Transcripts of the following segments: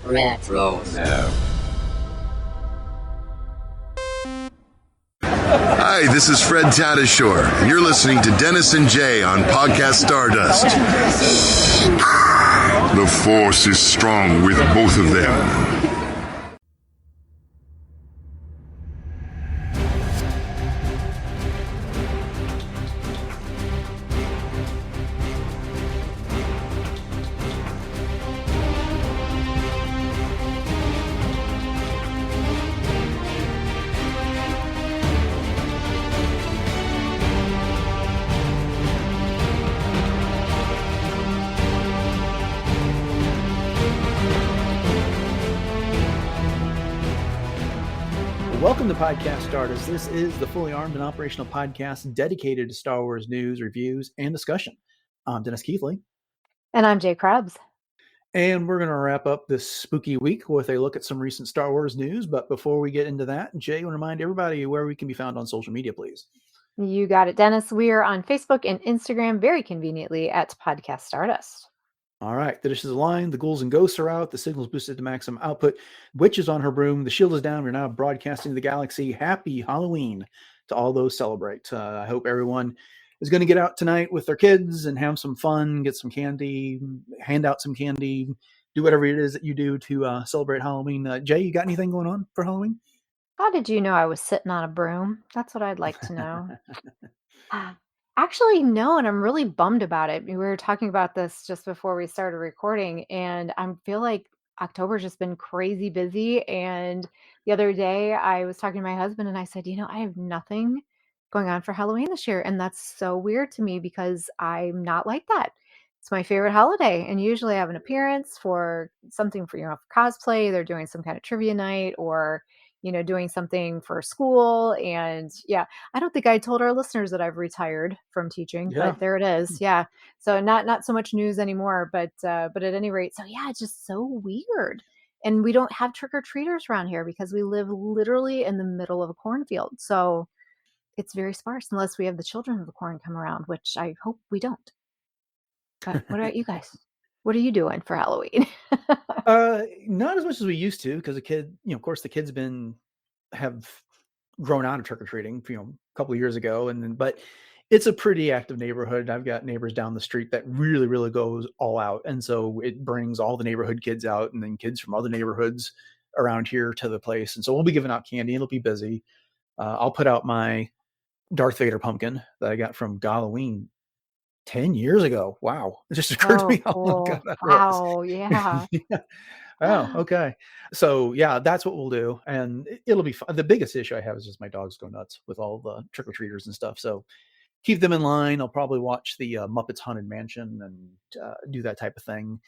Retro. Hi, this is Fred Tatasciore, and you're listening to Dennis and Jay on Podcast Stardust. The Force is strong with both of them. Welcome to Podcast Stardust. This is the fully armed and operational podcast dedicated to Star Wars news, reviews, and discussion. I'm Dennis Keithley. And I'm Jay Krebs. And we're going to wrap up this spooky week with a look at some recent Star Wars news. But before we get into that, Jay, I want to remind everybody where we can be found on social media, please. You got it, Dennis. We are on Facebook and Instagram very conveniently at Podcast Stardust. All right. The dish is aligned. The ghouls and ghosts are out. The signal's boosted to maximum output. Witch is on her broom. The shield is down. We're now broadcasting to the galaxy. Happy Halloween to all those celebrate. I hope everyone is going to get out tonight with their kids and have some fun, get some candy, hand out some candy, do whatever it is that you do to celebrate Halloween. Jay, you got anything going on for Halloween? How did you know I was sitting on a broom? That's what I'd like to know. Actually, no, and I'm really bummed about it. We were talking about this just before we started recording, and I feel like October's just been crazy busy. And the other day I was talking to my husband and I said, I have nothing going on for Halloween this year. And that's so weird to me because I'm not like that. It's my favorite holiday. And usually I have an appearance for something for, for cosplay. They're doing some kind of trivia night or doing something for school. And yeah, I don't think I told our listeners that I've retired from teaching, but there it is. Yeah. So not so much news anymore, but at any rate, so yeah, it's just so weird. And we don't have trick-or-treaters around here because we live literally in the middle of a cornfield. So it's very sparse unless we have the children of the corn come around, which I hope we don't. But what about you guys? What are you doing for Halloween? Not as much as we used to, because of course the kids have grown out of trick-or-treating, a couple of years ago. But it's a pretty active neighborhood. I've got neighbors down the street that really, really goes all out. And so it brings all the neighborhood kids out and then kids from other neighborhoods around here to the place. And so we'll be giving out candy. It'll be busy. I'll put out my Darth Vader pumpkin that I got from Halloween 10 years ago. Wow. It just occurred to me how long ago that was. Wow. Yeah. Yeah. Oh, okay. So yeah, that's what we'll do. And it'll be fun. The biggest issue I have is just my dogs go nuts with all the trick-or-treaters and stuff. So keep them in line. I'll probably watch the Muppets Haunted Mansion and do that type of thing.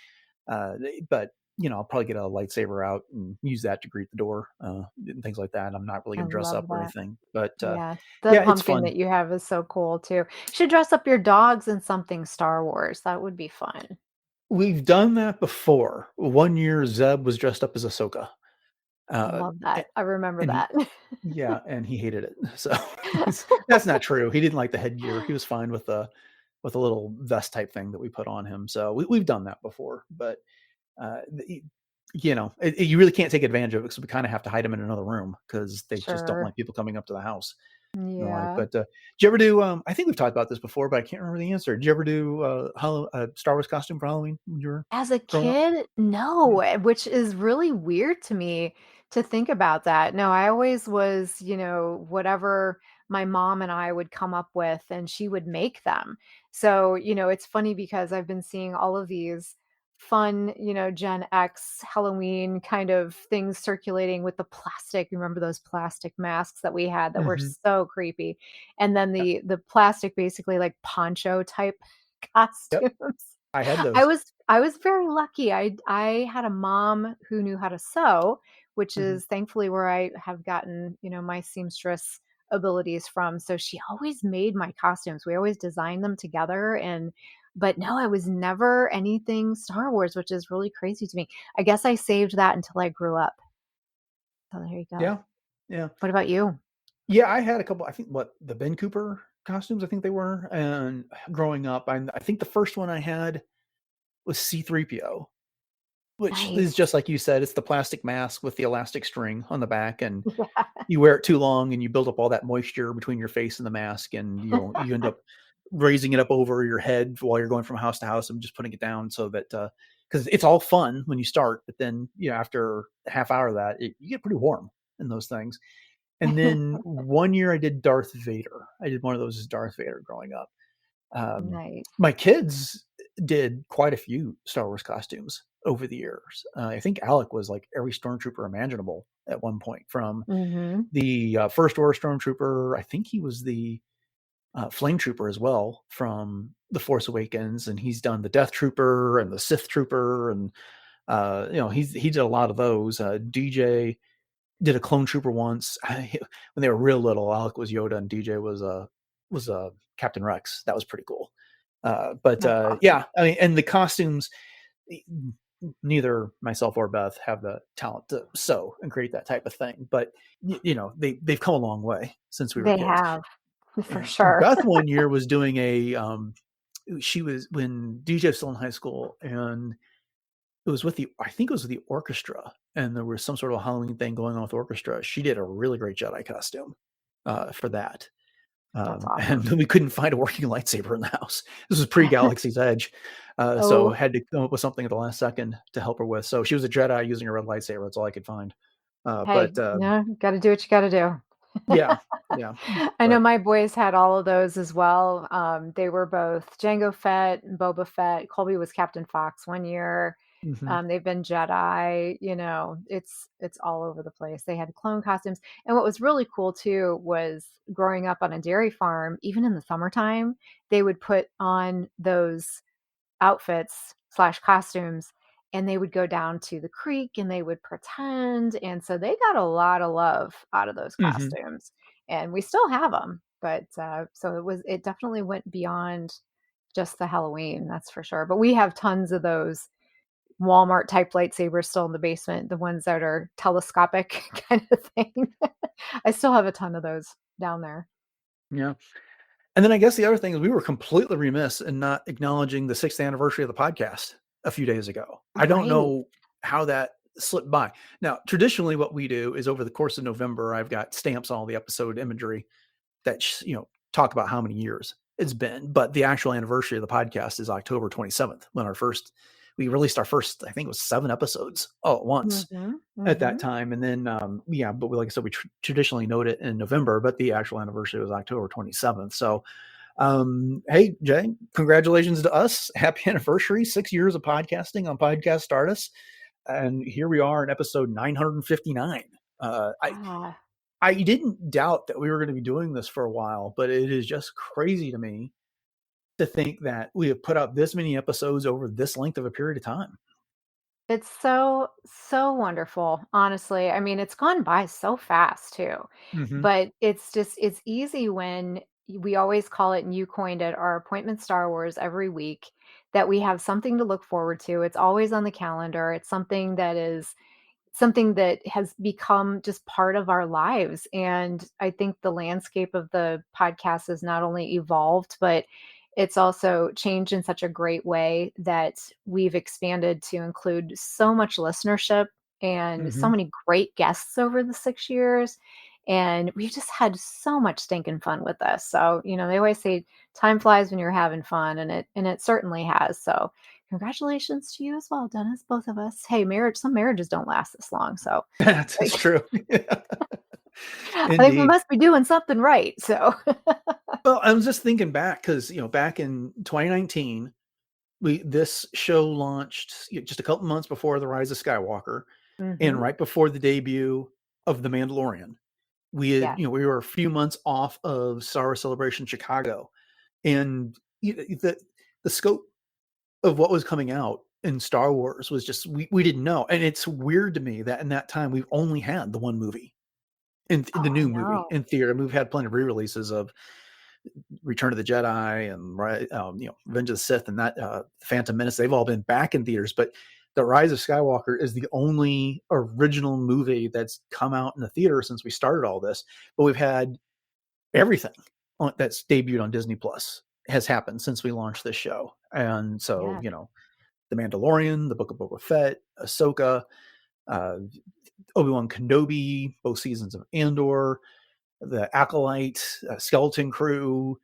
But I'll probably get a lightsaber out and use that to greet the door and things like that. I'm not really going to dress up or anything, but the it's pumpkin fun. that you have is so cool too. You should dress up your dogs in something Star Wars. That would be fun. We've done that before. One year, Zeb was dressed up as Ahsoka. I love that. I remember that. And he hated it. So that's not true. He didn't like the headgear. He was fine with a little vest type thing that we put on him. So we've done that before, but you really can't take advantage of it because we kind of have to hide him in another room because they just don't like people coming up to the house. Yeah. But did you ever do? I think we've talked about this before, but I can't remember the answer. Did you ever do Star Wars costume for Halloween when you were As a growing up? kid, no, which is really weird to me to think about that. No, I always was, whatever my mom and I would come up with, and she would make them. So, it's funny because I've been seeing all of these fun, Gen X Halloween kind of things circulating with the plastic. Remember those plastic masks that we had that were so creepy? And then the plastic, basically like poncho type costumes. Yep. I had those. I was very lucky. I had a mom who knew how to sew, which is thankfully where I have gotten, my seamstress abilities from. So she always made my costumes. We always designed them together. But no, I was never anything Star Wars, which is really crazy to me. I guess I saved that until I grew up. So there you go. Yeah. Yeah. What about you? Yeah, I had a couple, I think the Ben Cooper costumes, I think they were. And growing up, I think the first one I had was C-3PO. which is Nice. just like you said, it's the plastic mask with the elastic string on the back, and Yeah. you wear it too long and you build up all that moisture between your face and the mask, and you end up raising it up over your head while you're going from house to house and just putting it down so that because it's all fun when you start, but then after a half hour of that, you get pretty warm in those things. And then one year I did Darth Vader. I did one of those as Darth Vader growing up. Nice. My kids did quite a few Star Wars costumes over the years. I think Alec was like every stormtrooper imaginable at one point, from Mm-hmm. the First Order stormtrooper. I think he was the flame trooper as well from The Force Awakens, and he's done the Death Trooper and the Sith Trooper, and he did a lot of those. DJ did a clone trooper once. When they were real little. Alec was Yoda and DJ was Captain Rex. That was pretty cool. But That's awesome. yeah, I mean, and the costumes, neither myself or Beth have the talent to sew and create that type of thing, but they've come a long way since we were They kids. have, for Yeah. sure. Beth one year was doing she was, when DJ was still in high school, and it was I think it was with the orchestra, and there was some sort of Halloween thing going on with the orchestra. She did a really great Jedi costume for that. That's And awesome. we couldn't find a working lightsaber in the house. This was pre-Galaxy's Edge. So Oh, had to come up with something at the last second to help her with. So she was a Jedi using a red lightsaber. That's all I could find. hey, But got to do what you got to do. yeah, yeah. I know But my boys had all of those as well. They were both Jango Fett and Boba Fett. Colby was Captain Fox one year. mhm, They've been Jedi. It's all over the place. They had clone costumes, and what was really cool too was growing up on a dairy farm. Even in the summertime, they would put on those outfits slash costumes, and they would go down to the creek and they would pretend, and so they got a lot of love out of those mhm. costumes, and we still have them. But so it definitely went beyond just the Halloween, that's for sure. But we have tons of those Walmart type lightsabers still in the basement, the ones that are telescopic kind of thing. I still have a ton of those down there. Yeah. And then I guess the other thing is we were completely remiss in not acknowledging the 6th anniversary of the podcast a few days ago. I don't Right. know how that slipped by. Now, traditionally, what we do is over the course of November, I've got stamps on all the episode imagery that talk about how many years it's been. But the actual anniversary of the podcast is October 27th, when we released our first, I think it was 7 episodes all at once Mhm. at that Mhm. time. And then but like I said, we traditionally note it in November, but the actual anniversary was October 27th. So hey, Jay, congratulations to us. Happy anniversary. 6 years of podcasting on Podcast Stardust. And here we are in episode 959. Yeah. I didn't doubt that we were going to be doing this for a while, but it is just crazy to me to think that we have put out this many episodes over this length of a period of time. It's so, so wonderful, honestly. I mean, it's gone by so fast too. Mm-hmm. But it's easy when we always call it, and you coined it, our appointment Star Wars every week, that we have something to look forward to. It's always on the calendar. It's something that has become just part of our lives. And I think the landscape of the podcast has not only evolved, but it's also changed in such a great way that we've expanded to include so much listenership and so Mm-hmm. many great guests over the 6 years. And we've just had so much stinking fun with this. So, they always say time flies when you're having fun, and it certainly has. So congratulations to you as well, Dennis, both of us. Hey, some marriages don't last this long, so That's like, true. I think we Indeed. must be doing something right. So Well, I was just thinking back because, back in 2019, this show launched just a couple months before The Rise of Skywalker and Mhm. right before the debut of The Mandalorian. Yeah. We were a few months off of Star Wars Celebration Chicago, and the scope of what was coming out in Star Wars was just we didn't know. And it's weird to me that in that time we've only had the one movie in Oh, the I new movie know. in theater. We've had plenty of re-releases of Return of the Jedi and Revenge of the Sith and that Phantom Menace. They've all been back in theaters, but The Rise of Skywalker is the only original movie that's come out in the theater since we started all this. But we've had everything that's debuted on Disney Plus has happened since we launched this show, and so Yeah. The Mandalorian, The Book of Boba Fett, Ahsoka, Obi-Wan Kenobi, both seasons of Andor, The Acolyte, Skeleton Crew,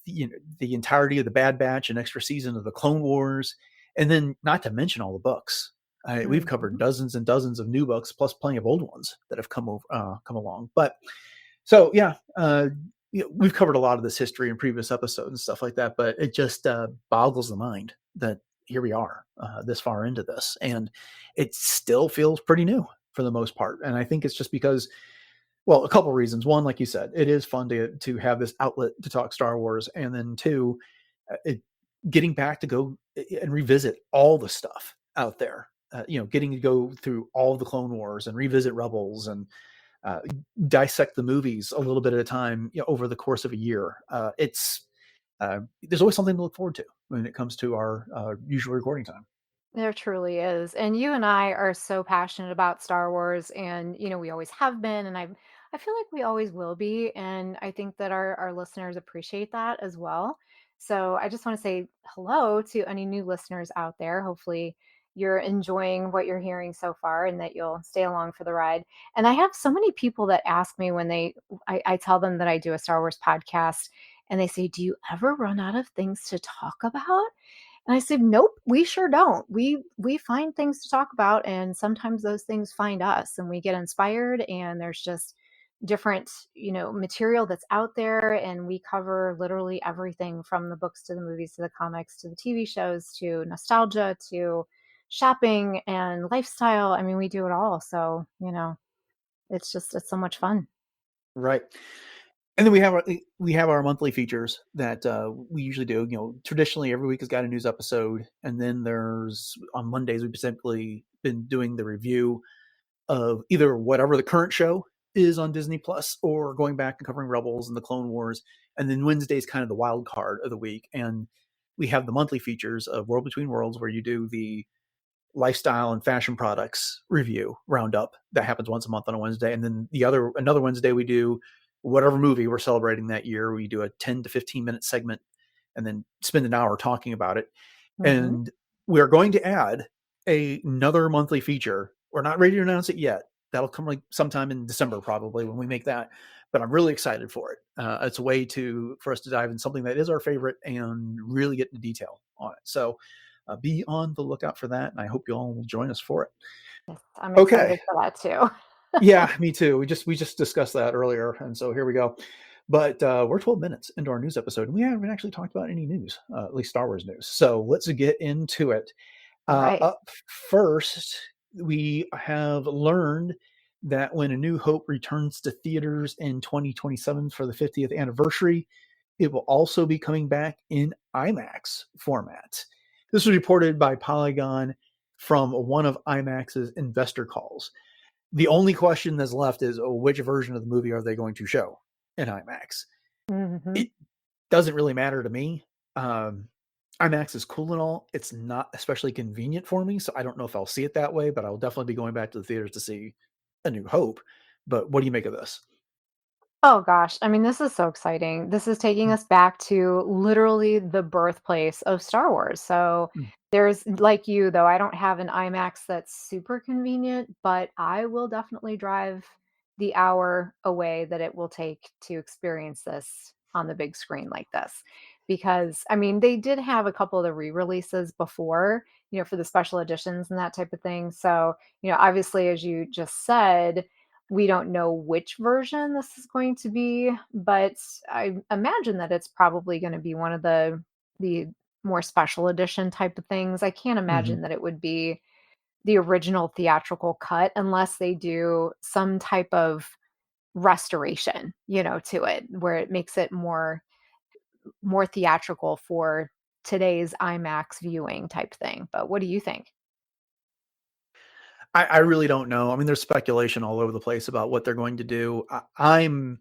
the entirety of the Bad Batch, an extra season of the Clone Wars, and then not to mention all the books. We've covered dozens and dozens of new books, plus plenty of old ones that have come along. But so yeah, we've covered a lot of this history in previous episodes and stuff like that. But it just boggles the mind that here we are this far into this, and it still feels pretty new for the most part. And I think it's just because, well, a couple of reasons. One, like you said, it is fun to have this outlet to talk Star Wars, and then two, getting back to go and revisit all the stuff out there. Getting to go through all the Clone Wars and revisit Rebels and dissect the movies a little bit at a time, over the course of a year. There's always something to look forward to when it comes to our usual recording time. There truly is. And you and I are so passionate about Star Wars, and we always have been, and I feel like we always will be, and I think that our listeners appreciate that as well. So I just want to say hello to any new listeners out there. Hopefully you're enjoying what you're hearing so far and that you'll stay along for the ride. And I have so many people that ask me when I tell them that I do a Star Wars podcast, and they say, "Do you ever run out of things to talk about?" And I said, "Nope, we sure don't. We find things to talk about, and sometimes those things find us, and we get inspired, and there's just different, material that's out there, and we cover literally everything from the books to the movies to the comics to the TV shows to nostalgia to shopping and lifestyle. I mean, we do it all. So, it's so much fun." Right. And then we have our monthly features that we usually do. Traditionally every week has got a news episode, and then there's on Mondays we've simply been doing the review of either whatever the current show is on Disney Plus, or going back and covering Rebels and the Clone Wars. And then Wednesday's kind of the wild card of the week, and we have the monthly features of World Between Worlds, where you do the lifestyle and fashion products review roundup that happens once a month on a Wednesday. And then another Wednesday we do whatever movie we're celebrating that year. We do a 10 to 15 minute segment and then spend an hour talking about it. And we're going to add another monthly feature. We're not ready to announce it yet. That'll come like sometime in December, probably, when we make that. But I'm really excited for it. It's a way for us to dive in something that is our favorite and really get into detail on it. So be on the lookout for that, and I hope you all will join us for it. Yes, I'm excited for that too. Yeah, me too. We just discussed that earlier, and so here we go. But we're 12 minutes into our news episode, and we haven't actually talked about any news, at least Star Wars news. So let's get into it. Right. Up first, we have learned that when A New Hope returns to theaters in 2027 for the 50th anniversary, it will also be coming back in IMAX format. This was reported by Polygon from one of IMAX's investor calls. The only question that's left is, which version of the movie are they going to show in IMAX? It doesn't really matter to me. IMAX is cool and all. It's not especially convenient for me, so I don't know if I'll see it that way, but I'll definitely be going back to the theaters to see A New Hope. But what do you make of this? Oh gosh, I mean, this is so exciting. This is taking us back to literally the birthplace of Star Wars. So there's, like you, though, I don't have an IMAX that's super convenient, but I will definitely drive the hour away that it will take to experience this on the big screen like this. Because, I mean, they did have a couple of the re-releases before, for the special editions and that type of thing. So, obviously, as you just said, we don't know which version this is going to be, but I imagine that it's probably going to be one of the more special edition type of things. I can't imagine that it would be the original theatrical cut unless they do some type of restoration, to it where it makes it more theatrical for today's IMAX viewing type thing. But what do you think? I really don't know. I mean, there's speculation all over the place about what they're going to do. I'm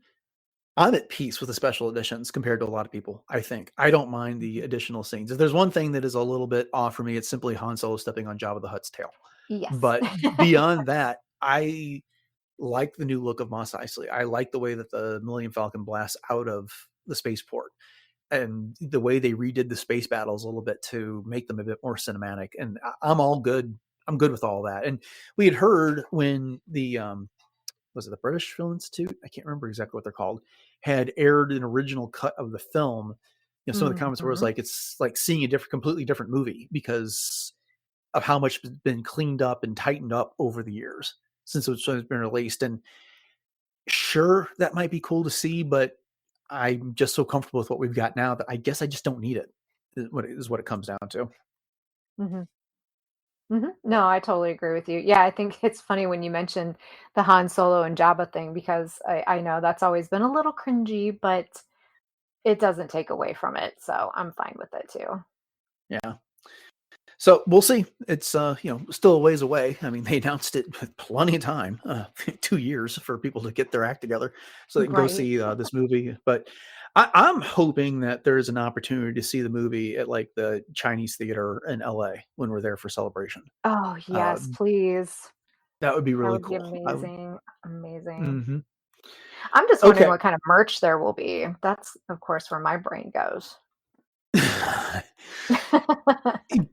at peace with the special editions compared to a lot of people. I think I don't mind the additional scenes. If there's one thing that is a little bit off for me, it's simply Han Solo stepping on Jabba the Hutt's tail. Yes. But beyond that, I like the new look of Mos Eisley. I like the way that the Millennium Falcon blasts out of the spaceport. and the way they redid the space battles a little bit to make them a bit more cinematic. And I'm all good. I'm good with all that. And we had heard when the was it the British Film Institute? I can't remember exactly what they're called. Had aired an original cut of the film. Some of the comments were like it's like seeing a completely different movie because of how much has been cleaned up and tightened up over the years since it's been released. And sure, that might be cool to see, but I'm just so comfortable with what we've got now that I guess I just don't need it. Is what it comes down to. Hmm. No, I totally agree with you. Yeah, I think it's funny when you mention the Han Solo and Jabba thing because I know that's always been a little cringy, but it doesn't take away from it. So I'm fine with it too. Yeah. So we'll see. It's still a ways away. I mean, they announced it with plenty of time, 2 years for people to get their act together so they can go Right. see this movie. But I'm hoping that there's an opportunity to see the movie at like the Chinese theater in LA when we're there for Celebration. Oh, Uh, yes, please. that would be That really would be cool. I would. amazing. Amazing. Mhm. I'm just wondering Okay. what kind of merch there will be. That's, of course, where my brain goes.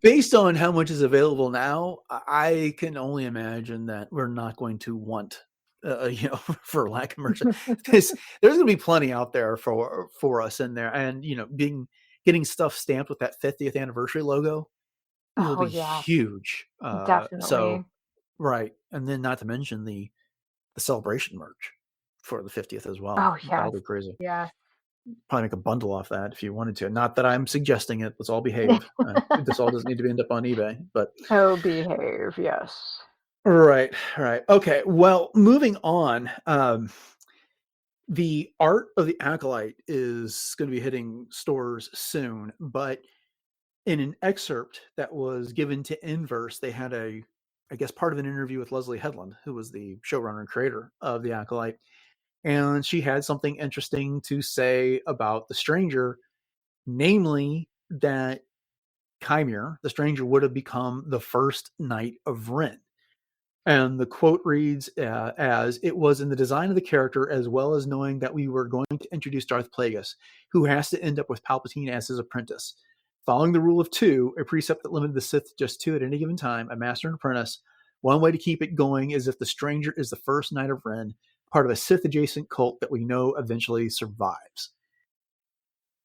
Based on how much is available now, I can only imagine that we're not going to want, for lack of merch. There's going to be plenty out there for us in there, and getting stuff stamped with that 50th anniversary logo will Oh, be yes, huge. definitely. So right, and then not to mention the celebration merch for the 50th as well. Oh, That'll yes. be crazy. Yeah. Probably make a bundle off that if you wanted to. Not that I'm suggesting it. Let's all behave. This all doesn't need to be end up on eBay, but Oh, behave. Yes. right, right. Okay. Well, moving on. The art of the Acolyte is going to be hitting stores soon, but in an excerpt that was given to Inverse, they had I guess, part of an interview with Leslie Headland, who was the showrunner and creator of the Acolyte, and she had something interesting to say about the Stranger, namely that Chimere, the Stranger, would have become the first Knight of Ren. And the quote reads as, "It was in the design of the character, as well as knowing that we were going to introduce Darth Plagueis, who has to end up with Palpatine as his apprentice. Following the rule of two, a precept that limited the Sith to just two at any given time, a master and apprentice, one way to keep it going is if the Stranger is the first Knight of Ren, part of a Sith-adjacent cult that we know eventually survives."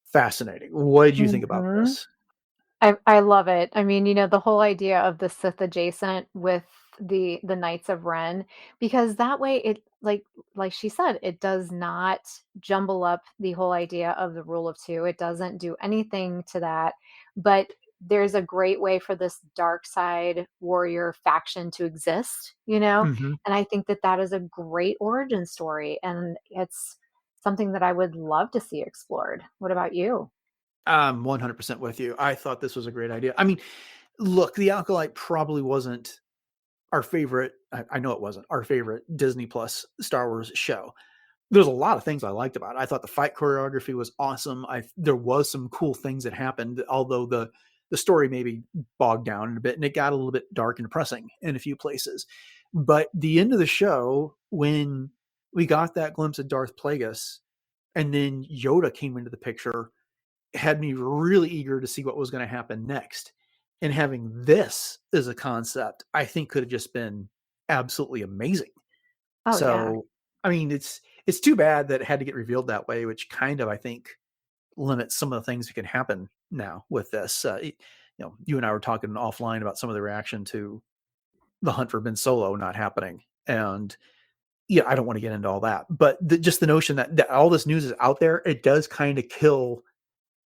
Fascinating. What did you think about Mhm. this? I love it. I mean, the whole idea of the Sith adjacent with the Knights of Ren, because that way it like she said, it does not jumble up the whole idea of the rule of two. It doesn't do anything to that, but there's a great way for this dark side warrior faction to exist. Mm-hmm. And I think that that is a great origin story, and it's something that I would love to see explored. What about you? I'm 100% with you. I thought this was a great idea. I mean, look, The Acolyte probably wasn't our favorite. I know it wasn't our favorite Disney Plus Star Wars show. There's a lot of things I liked about it. I thought the fight choreography was awesome. There was some cool things that happened, although the story maybe bogged down a bit and it got a little bit dark and depressing in a few places. But the end of the show, when we got that glimpse of Darth Plagueis and then Yoda came into the picture, had me really eager to see what was going to happen next. And having this as a concept, I think could have just been absolutely amazing. Oh yeah. So, I mean, it's too bad that it had to get revealed that way, which kind of I think limits some of the things that can happen now with this. You and I were talking offline about some of the reaction to the Hunt for Ben Solo not happening, and yeah, I don't want to get into all that, but just the notion that all this news is out there, it does kind of kill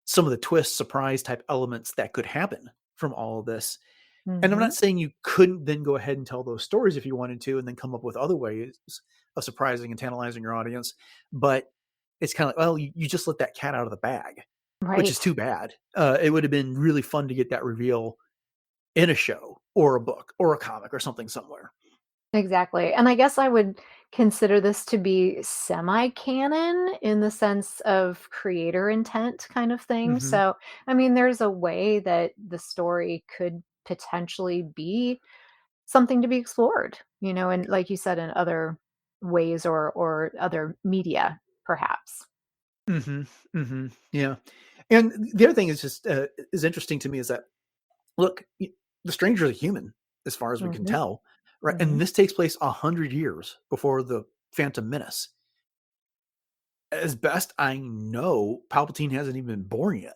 some of the twist surprise type elements that could happen from all of this. And I'm not Mhm. saying you couldn't then go ahead and tell those stories if you wanted to, and then come up with other ways of surprising and tantalizing your audience. But it's kind of like, well, you just let that cat out of the bag, which is Right. too bad. It would have been really fun to get that reveal in a show or a book or a comic or something somewhere. Exactly. And I guess I would consider this to be semi-canon in the sense of creator intent kind of thing. Hmm. So, I mean, there's a way that the story could potentially be something to be explored, and like you said, in other ways or other media, perhaps. Hmm. Hmm. Yeah. And the other thing is just is interesting to me is that, look, the stranger is a human as far as we can Mm-hmm. tell, right? Mm-hmm. And this takes place 100 years before the Phantom Menace. As best I know, Palpatine hasn't even been born yet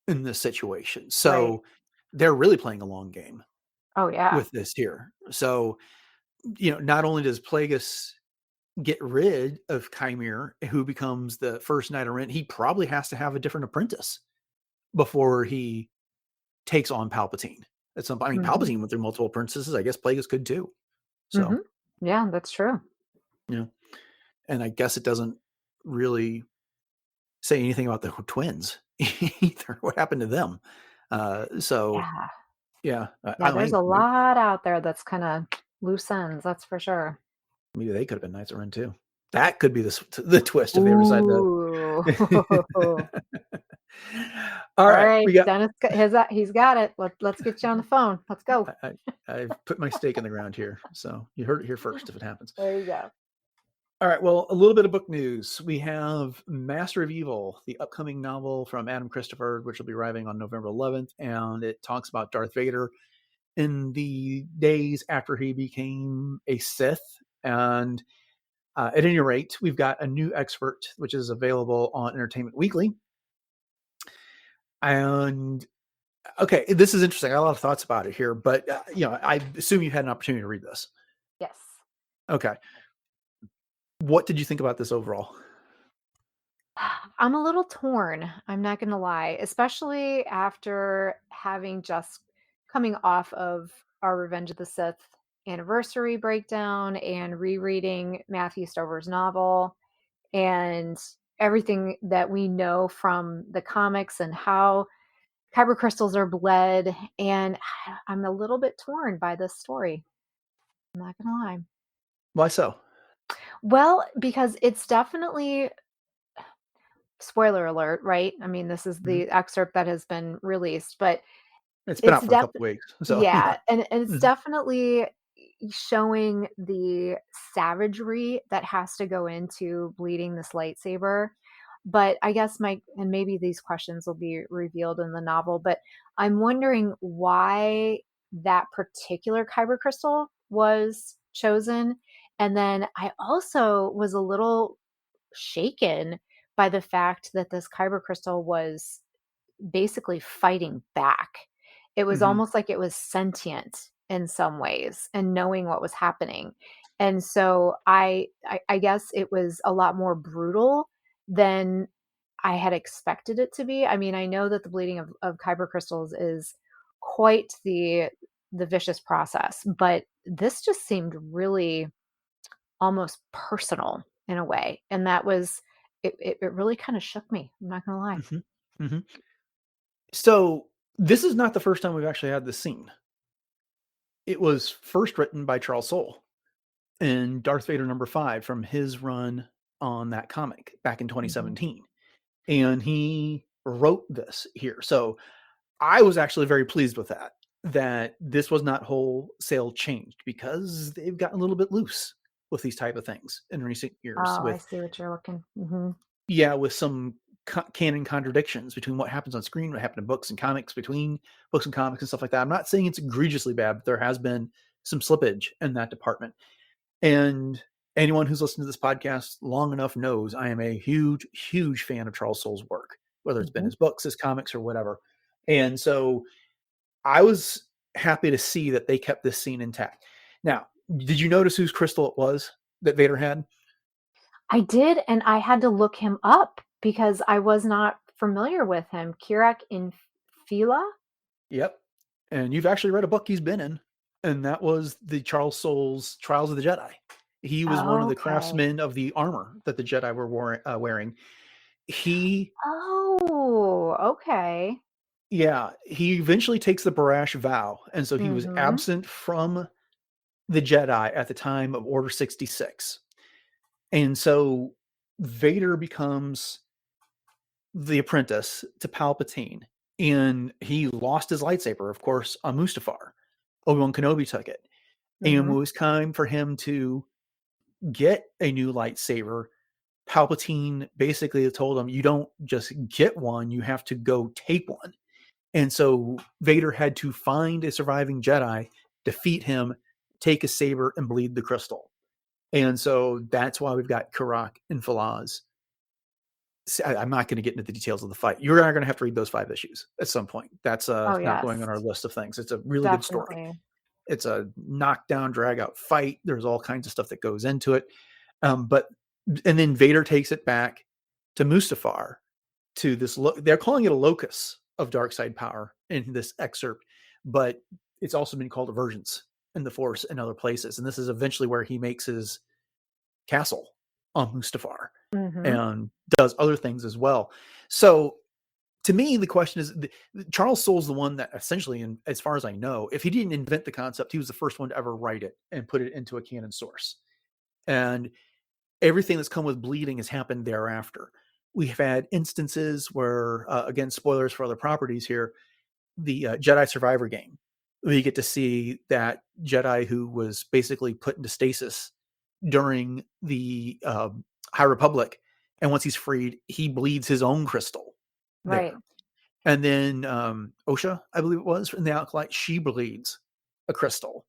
in this situation. So Right. they're really playing a long game Oh yeah. with this here. So, not only does Plagueis get rid of Chimere, who becomes the first Knight of Ren, he probably has to have a different apprentice before he takes on Palpatine. At some point, I mean, Mm-hmm. Palpatine went through multiple apprentices. I guess Plagueis could too. Mm-hmm. So, Yeah, that's true. and I guess it doesn't really say anything about the twins either. What happened to them? So Yeah. yeah, Yeah, there's a lot out there that's kind of loose ends, that's for sure. maybe they could have been Knights of Ren too. That could be the twist if they ever decide Ooh. to. All All right, right, we got. Dennis, he's got it. Let's get you on the phone. Let's go. I've put my stake in the ground here, so you heard it here first if it happens. There you go. All right, well, a little bit of book news. We have Master of Evil, the upcoming novel from Adam Christopher, which will be arriving on November 11th, and it talks about Darth Vader in the days after he became a Sith. And at any rate, we've got a new expert, which is available on Entertainment Weekly. And okay, this is interesting. I got a lot of thoughts about it here, but I assume you had an opportunity to read this. Yes. Okay. What did you think about this overall? I'm a little torn, I'm not going to lie, especially after having just coming off of our Revenge of the Sith anniversary breakdown and rereading Matthew Stover's novel and everything that we know from the comics and how kyber crystals are bled. And I'm a little bit torn by this story. I'm not going to lie. Why so? Well, because it's definitely spoiler alert, right? I mean, this is the excerpt that has been released, but It's been it's out for a couple weeks, so yeah, yeah. and it's Mhm. definitely showing the savagery that has to go into bleeding this lightsaber. But I guess and maybe these questions will be revealed in the novel, but I'm wondering why that particular kyber crystal was chosen. And then I also was a little shaken by the fact that this kyber crystal was basically fighting back. It was Mhm. almost like it was sentient in some ways and knowing what was happening. And so I guess it was a lot more brutal than I had expected it to be. I mean, I know that the bleeding of kyber crystals is quite the vicious process, but this just seemed really almost personal in a way. And that was it really kind of shook me. I'm not gonna lie. Mhm. Mhm. So this is not the first time we've actually had this scene. It was first written by Charles Soule in Darth Vader #5 from his run on that comic back in Mhm. 2017. And he wrote this here. So I was actually very pleased with that this was not wholesale changed, because they've gotten a little bit loose with these type of things in recent years Oh, I with, see what you're looking. Mhm. yeah, with some canon contradictions between what happens on screen, what happened in books and comics, between books and comics and stuff like that. I'm not saying it's egregiously bad, but there has been some slippage in that department. And anyone who's listened to this podcast long enough knows I am a huge, huge fan of Charles Soule's work, whether it's been Mhm. his books, his comics, or whatever. And so I was happy to see that they kept this scene intact. Now, did you notice whose crystal it was that Vader had? I did, and I had to look him up because I was not familiar with him. Kirak Infila? Yep. And you've actually read a book he's been in, and that was the Charles Soule's Trials of the Jedi. He was one of the Okay. craftsmen of the armor that the Jedi were wearing. He, Oh, okay. yeah, he eventually takes the Barash vow, and so he was Mhm. absent from the Jedi at the time of Order 66. And so Vader becomes the apprentice to Palpatine, and he lost his lightsaber, of course, on Mustafar. Obi-Wan Kenobi took it. And it Mhm. was time for him to get a new lightsaber. Palpatine basically told him, you don't just get one, you have to go take one. And so Vader had to find a surviving Jedi, defeat him, take his saber, and bleed the crystal. And so that's why we've got Karak and Falaz. I'm not going to get into the details of the fight. You're going to have to read those 5 issues at some point. That's not yes, going on our list of things. It's a really good story. definitely. It's a knockdown, drag out fight. There's all kinds of stuff that goes into it. And then Vader takes it back to Mustafar, to this. They're calling it a locus of dark side power in this excerpt, but it's also been called a vergence in the Force and other places. And this is eventually where he makes his castle on Mustafar and does other things as well. So to me, the question is, Charles Soule's the one that essentially, and as far as I know, if he didn't invent the concept, he was the first one to ever write it and put it into a canon source. And everything that's come with bleeding has happened thereafter. We've had instances where, again, spoilers for other properties here, the Jedi Survivor game, we get to see that Jedi who was basically put into stasis during the High Republic. And once he's freed, he bleeds his own crystal. Right. There. And then Osha, I believe it was, in the Acolyte, she bleeds a crystal.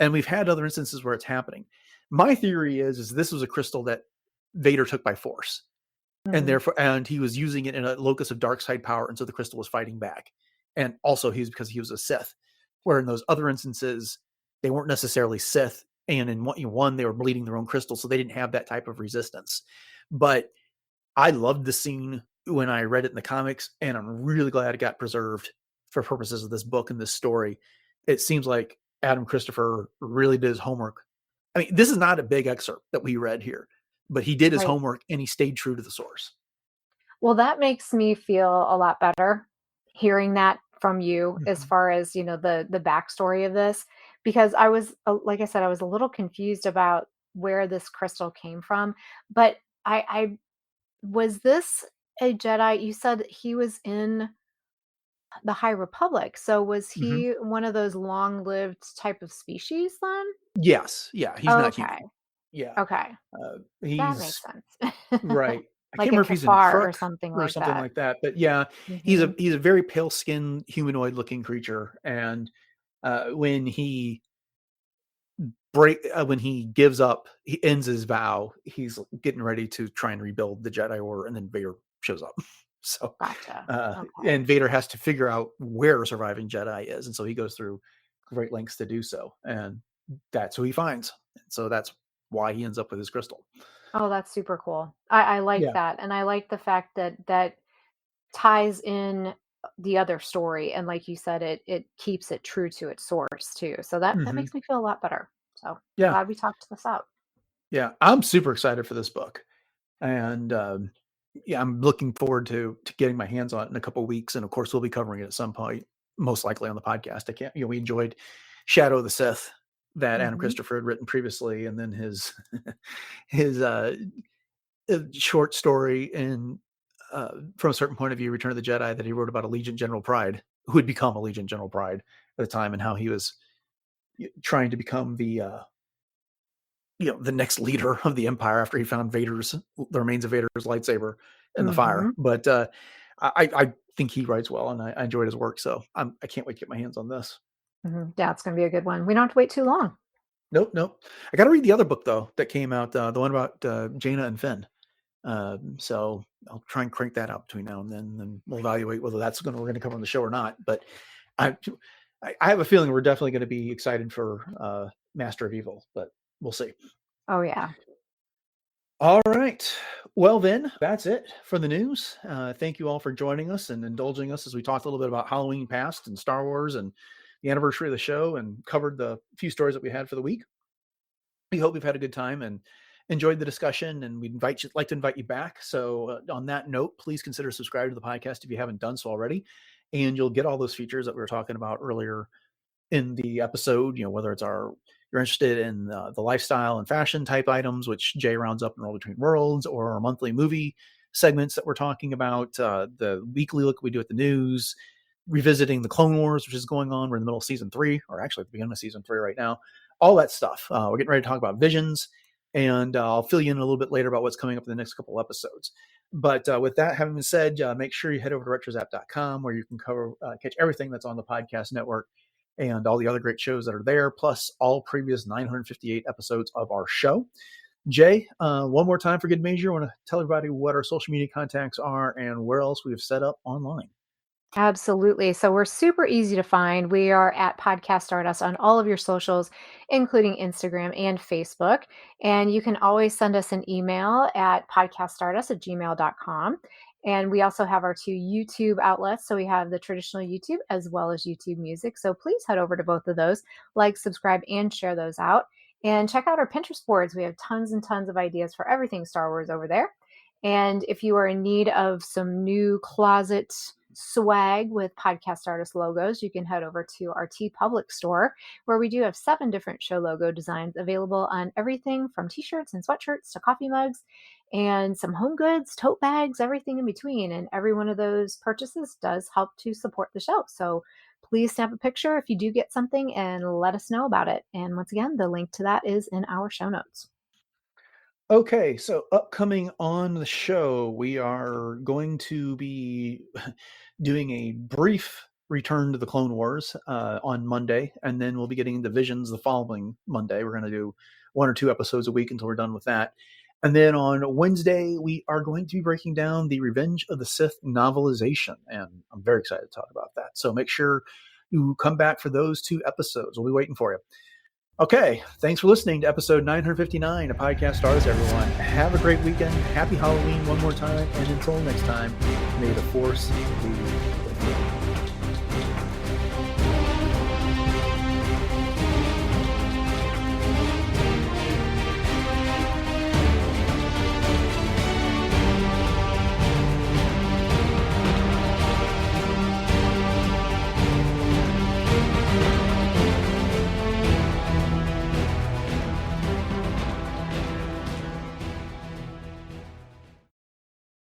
And we've had other instances where it's happening. My theory is this was a crystal that Vader took by force. And therefore, and he was using it in a locus of dark side power. And so the crystal was fighting back. And also because he was a Sith, where in those other instances, they weren't necessarily Sith. And in one, they were bleeding their own crystal. So they didn't have that type of resistance. But I loved the scene when I read it in the comics, and I'm really glad it got preserved for purposes of this book and this story. It seems like Adam Christopher really did his homework. I mean, this is not a big excerpt that we read here, but he did his homework and he stayed true to the source. Well, that makes me feel a lot better hearing that from you as far as, the backstory of this, because I was, like I said, I was a little confused about where this crystal came from, but I was this a Jedi? You said he was in the High Republic. So was he one of those long-lived type of species then? Yes. Yeah. He's not human. Yeah. Okay. That makes sense. Right. I Like can't remember if he's a truck or something like that. But yeah, he's a very pale skinned humanoid looking creature. And when he gives up, he ends his vow. He's getting ready to try and rebuild the Jedi Order, and then Vader shows up. So, Gotcha. And Vader has to figure out where a surviving Jedi is, and so he goes through great lengths to do so, and that's who he finds. So that's why he ends up with his crystal. Oh, that's super cool. I like that, and I like the fact that ties in the other story, and like you said, it keeps it true to its source too. So that makes me feel a lot better. So glad we talked this out. Yeah, I'm super excited for this book, and I'm looking forward to getting my hands on it in a couple of weeks. And of course, we'll be covering it at some point, most likely on the podcast. We enjoyed Shadow of the Sith that Adam Christopher had written previously, and then his short story in from a certain point of view, Return of the Jedi, that he wrote about Allegiant General Pride, who had become Allegiant General Pride at the time, and how he was trying to become the next leader of the Empire after he found the remains of Vader's lightsaber in the fire. But I think he writes well, and I enjoyed his work. So I can't wait to get my hands on this. Yeah, it's going to be a good one. We don't have to wait too long. Nope. I got to read the other book though that came out, the one about Jaina and Finn. So I'll try and crank that out between now and then, and we'll evaluate whether we're going to cover on the show or not. But I have a feeling we're definitely going to be excited for Master of Evil, but we'll see. Oh yeah. All right. Well, then that's it for the news. Thank you all for joining us and indulging us as we talked a little bit about Halloween past and Star Wars and the anniversary of the show, and covered the few stories that we had for the week. We hope you've had a good time and enjoyed the discussion, and we'd like to invite you back. So on that note, please consider subscribing to the podcast if you haven't done so already, and you'll get all those features that we were talking about earlier in the episode. Whether it's you're interested in the lifestyle and fashion type items, which Jay rounds up in Roll Between Worlds, or our monthly movie segments that we're talking about, the weekly look we do at the news, revisiting the Clone Wars, which is going on. We're in the middle of season 3, or actually at the beginning of season 3 right now. All that stuff. We're getting ready to talk about Visions. and I'll fill you in a little bit later about what's coming up in the next couple episodes. But with that having been said, make sure you head over to retrozapp.com where you can catch everything that's on the podcast network and all the other great shows that are there, plus all previous 958 episodes of our show. Jay, one more time for good measure, I want to tell everybody what our social media contacts are and where else we have set up online. Absolutely. So we're super easy to find. We are at Podcast Stardust on all of your socials, including Instagram and Facebook. And you can always send us an email at podcaststardust@gmail.com. And we also have our 2 YouTube outlets. So we have the traditional YouTube as well as YouTube Music. So please head over to both of those, like, subscribe, and share those out. And check out our Pinterest boards. We have tons and tons of ideas for everything Star Wars over there. And if you are in need of some new closet swag with Podcast Stardust logos, you can head over to our TeePublic store, where we do have 7 different show logo designs available on everything from t-shirts and sweatshirts to coffee mugs and some home goods, tote bags, everything in between. And every one of those purchases does help to support the show. So please snap a picture if you do get something and let us know about it. And once again, the link to that is in our show notes. Okay, so upcoming on the show, we are going to be doing a brief return to the Clone Wars on Monday, and then we'll be getting into Visions the following Monday. We're going to do 1 or 2 episodes a week until we're done with that. And then on Wednesday, we are going to be breaking down the Revenge of the Sith novelization, and I'm very excited to talk about that. So make sure you come back for those 2 episodes. We'll be waiting for you. Okay, thanks for listening to episode 959 of Podcast Stars, everyone. Have a great weekend. Happy Halloween one more time. And until next time, may the Force be with you.